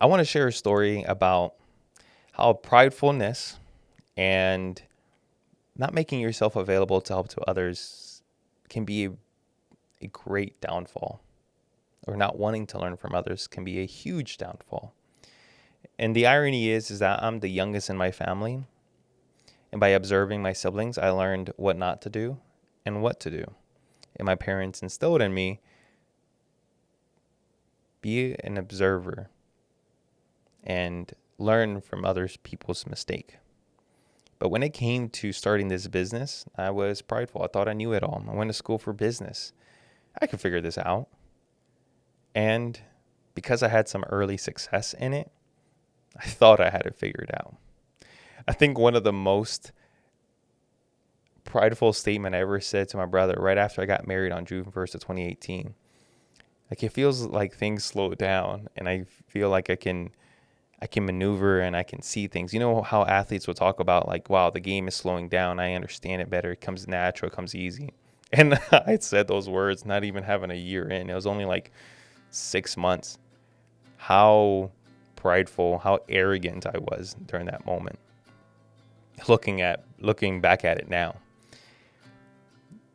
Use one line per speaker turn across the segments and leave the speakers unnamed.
I want to share a story about how pridefulness and not making yourself available to help to others can be a great downfall, or not wanting to learn from others can be a huge downfall. And the irony is that I'm the youngest in my family. And by observing my siblings, I learned what not to do and what to do. And my parents instilled in me, be an observer and learn from other people's mistake. But when it came to starting this business, I was prideful. I thought I knew it all. I went to school for business. I could figure this out. And because I had some early success in it, I thought I had it figured out. I think one of the most prideful statement I ever said to my brother right after I got married on June 1st of 2018. Like, it feels like things slowed down and I feel like I can maneuver and I can see things. You know how athletes will talk about, like, wow, the game is slowing down. I understand it better. It comes natural. It comes easy. And I said those words not even having a year in. It was only like 6 months. How prideful, how arrogant I was during that moment. Looking back at it now.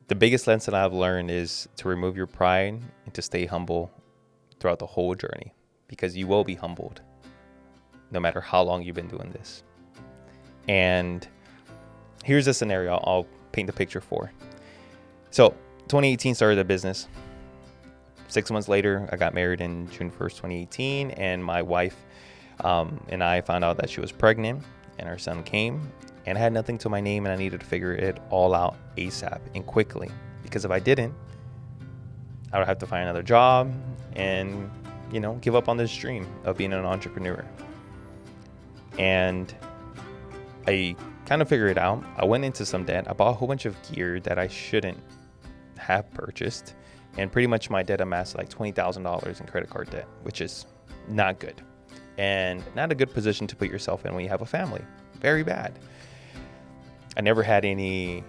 The biggest lesson I've learned is to remove your pride and to stay humble throughout the whole journey, because you will be humbled no matter how long you've been doing this. And here's a scenario I'll paint the picture for. So 2018 started the business. 6 months later, I got married in June 1st, 2018, and my wife and I found out that she was pregnant, and our son came, and I had nothing to my name, and I needed to figure it all out ASAP and quickly, because if I didn't, I would have to find another job and, give up on this dream of being an entrepreneur. And I kind of figured it out. I went into some debt. I bought a whole bunch of gear that I shouldn't have purchased, and pretty much my debt amassed like $20,000 in credit card debt, which is not good and not a good position to put yourself in when you have a family. Very bad. I never had any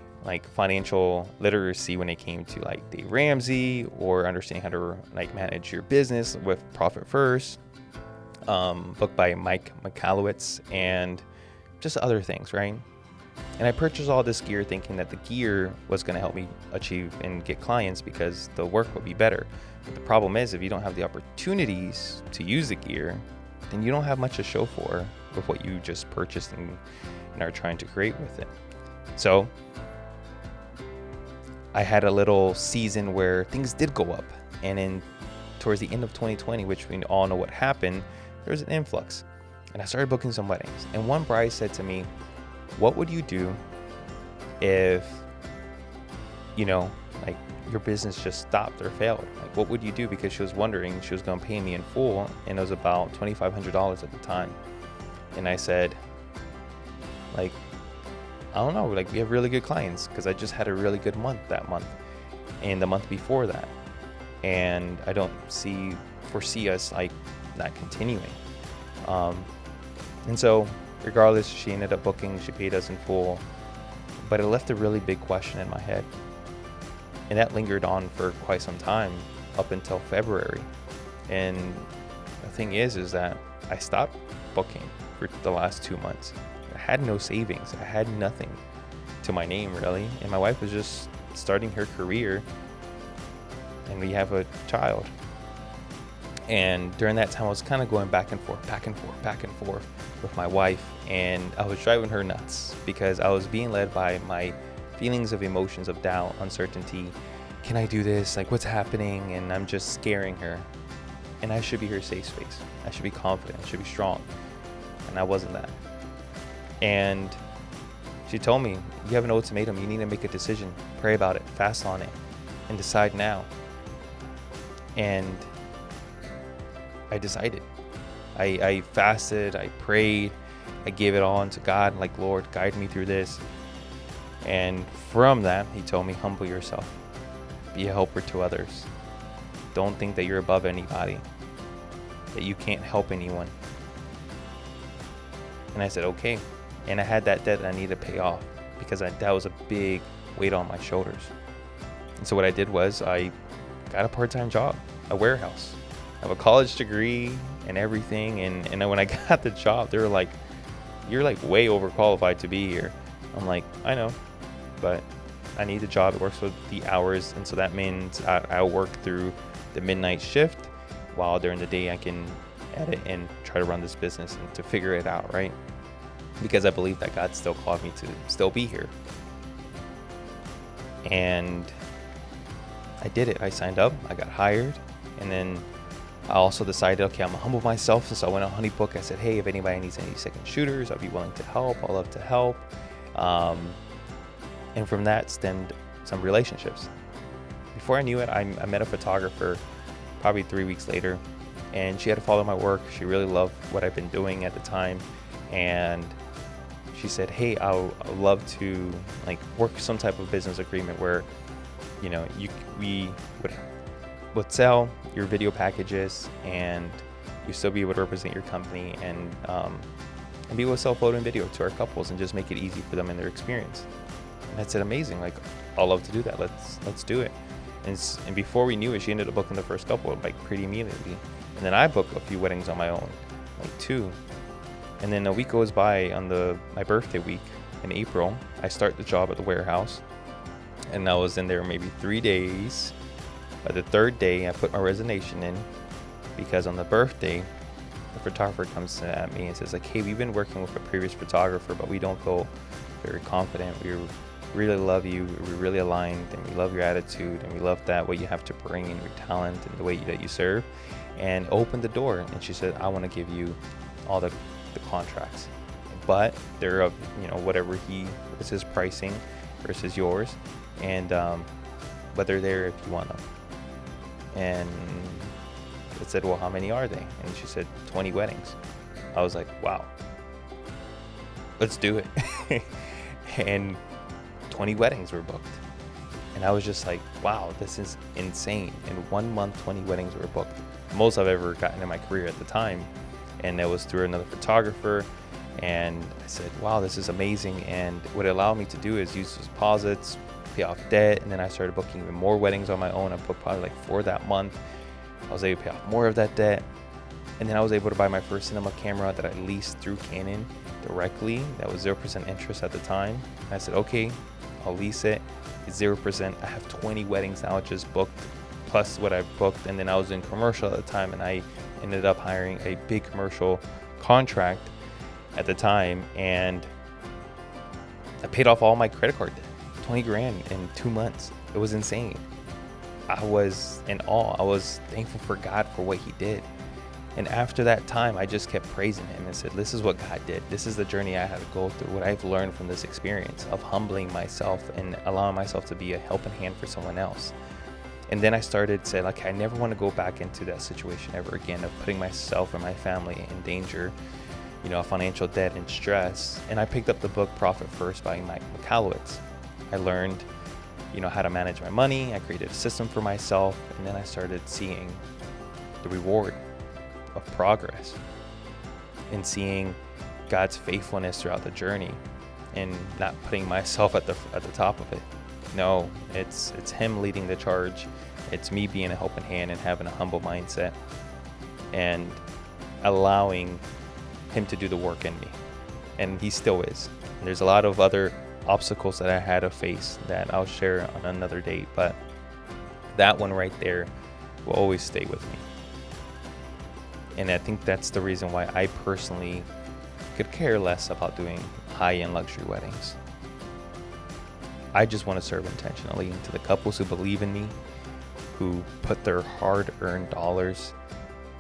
financial literacy when it came to Dave Ramsey or understanding how to manage your business with Profit First, book by Mike Michalowicz, and just other things, right? And I purchased all this gear thinking that the gear was going to help me achieve and get clients because the work would be better. But the problem is, if you don't have the opportunities to use the gear, then you don't have much to show for with what you just purchased and are trying to create with it. So I had a little season where things did go up. And then towards the end of 2020, which we all know what happened, there was an influx. And I started booking some weddings. And one bride said to me, what would you do if, your business just stopped or failed? What would you do? Because she was wondering, she was going to pay me in full, and it was about $2,500 at the time. And I said, I don't know, we have really good clients, because I just had a really good month that month and the month before that. And I don't foresee us not continuing. And so regardless, she ended up booking, she paid us in full, but it left a really big question in my head. And that lingered on for quite some time, up until February. And the thing is that I stopped booking for the last 2 months. I had no savings. I had nothing to my name, really. And my wife was just starting her career, and we have a child. And during that time, I was kind of going back and forth with my wife, and I was driving her nuts because I was being led by my feelings of emotions of doubt, uncertainty. Can I do this? What's happening? And I'm just scaring her. And I should be her safe space. I should be confident. I should be strong. And I wasn't that. And she told me, you have an ultimatum. You need to make a decision. Pray about it. Fast on it. And decide now. And I decided. I fasted. I prayed. I gave it all unto God. Lord, guide me through this. And from that, he told me, humble yourself. Be a helper to others. Don't think that you're above anybody, that you can't help anyone. And I said, okay. And I had that debt that I needed to pay off, because that was a big weight on my shoulders. And so what I did was I got a part-time job, a warehouse. I have a college degree and everything. And then when I got the job, they were like, you're like way overqualified to be here. I'm like, I know, but I need the job. It works with the hours. And so that means I'll work through the midnight shift while during the day I can edit and try to run this business and to figure it out, right? Because I believe that God still called me to still be here. And I did it. I signed up, I got hired, and then I also decided, okay, I'm gonna humble myself. And so I went on Honeybook. I said, hey, if anybody needs any second shooters, I'll be willing to help. I'll love to help. And from that stemmed some relationships. Before I knew it, I met a photographer probably 3 weeks later, and she had to follow my work. She really loved what I've been doing at the time. And she said, hey, I'd love to like work some type of business agreement where, you know, we would sell your video packages and you still be able to represent your company and be able to sell photo and video to our couples and just make it easy for them in their experience. And I said, amazing, like I'll love to do that. Let's do it. And before we knew it, she ended up booking the first couple like pretty immediately. And then I booked a few weddings on my own, like 2. And then a week goes by on my birthday week in April. I start the job at the warehouse, and I was in there maybe 3 days. By the 3rd day, I put my resignation in because on the birthday, the photographer comes at me and says like, hey, we've been working with a previous photographer, but we don't feel very confident. We really love you. We're really aligned, and we love your attitude, and we love what you have to bring and your talent and the way that you serve. And opened the door, and she said, I want to give you all the contracts, but they're of, you know, whatever is his pricing versus yours, and but they're there if you want them. And I said, well, how many are they? And she said 20 weddings. I was like, wow, let's do it. And 20 weddings were booked, and I was just like, wow, this is insane. In 1 month, 20 weddings were booked, most I've ever gotten in my career at the time. And that was through another photographer. And I said, wow, this is amazing. And what it allowed me to do is use those deposits, pay off debt. And then I started booking even more weddings on my own. I booked probably like 4 that month. I was able to pay off more of that debt. And then I was able to buy my first cinema camera that I leased through Canon directly. That was 0% interest at the time. And I said, okay, I'll lease it. It's 0%. I have 20 weddings now just booked, plus what I booked. And then I was in commercial at the time, and I ended up hiring a big commercial contract at the time, and I paid off all my credit card debt, 20 grand in 2 months. It was insane. I was in awe. I was thankful for God for what he did. And after that time, I just kept praising him and said, this is what God did. This is the journey I had to go through, what I've learned from this experience of humbling myself and allowing myself to be a helping hand for someone else. And then I started saying, like, I never want to go back into that situation ever again of putting myself and my family in danger, you know, financial debt and stress. And I picked up the book Profit First by Mike Michalowicz. I learned, you know, how to manage my money. I created a system for myself. And then I started seeing the reward of progress and seeing God's faithfulness throughout the journey and not putting myself at the top of it. No, it's him leading the charge. It's me being a helping hand and having a humble mindset and allowing him to do the work in me. And he still is. And there's a lot of other obstacles that I had to face that I'll share on another date, but that one right there will always stay with me. And I think that's the reason why I personally could care less about doing high-end luxury weddings. I just want to serve intentionally to the couples who believe in me, who put their hard-earned dollars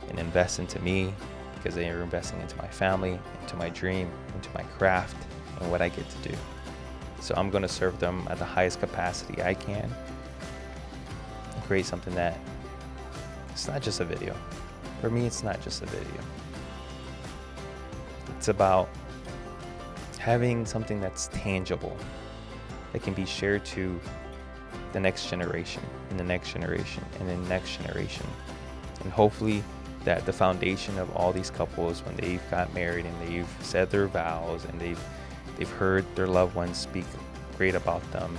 and invest into me because they are investing into my family, into my dream, into my craft, and what I get to do. So I'm going to serve them at the highest capacity I can and create something that it's not just a video. For me, it's not just a video. It's about having something that's tangible that can be shared to the next generation and the next generation and the next generation. And hopefully that the foundation of all these couples, when they've got married and they've said their vows and they've heard their loved ones speak great about them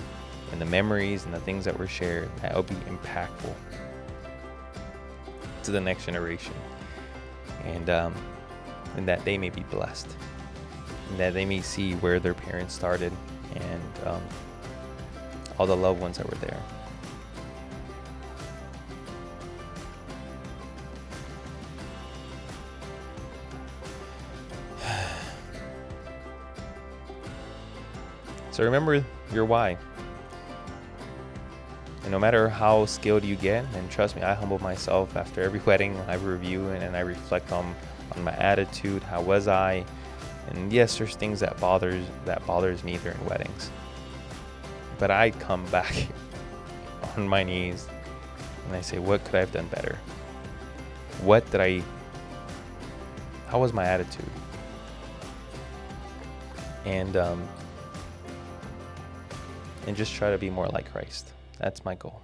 and the memories and the things that were shared, that will be impactful to the next generation. and that they may be blessed, and that they may see where their parents started, and all the loved ones that were there. So remember your why. And no matter how skilled you get, and trust me, I humble myself after every wedding. I review and I reflect on my attitude. How was I? And yes, there's things that bothers me during weddings. But I come back on my knees and I say, what could I have done better? How was my attitude? And just try to be more like Christ. That's my goal.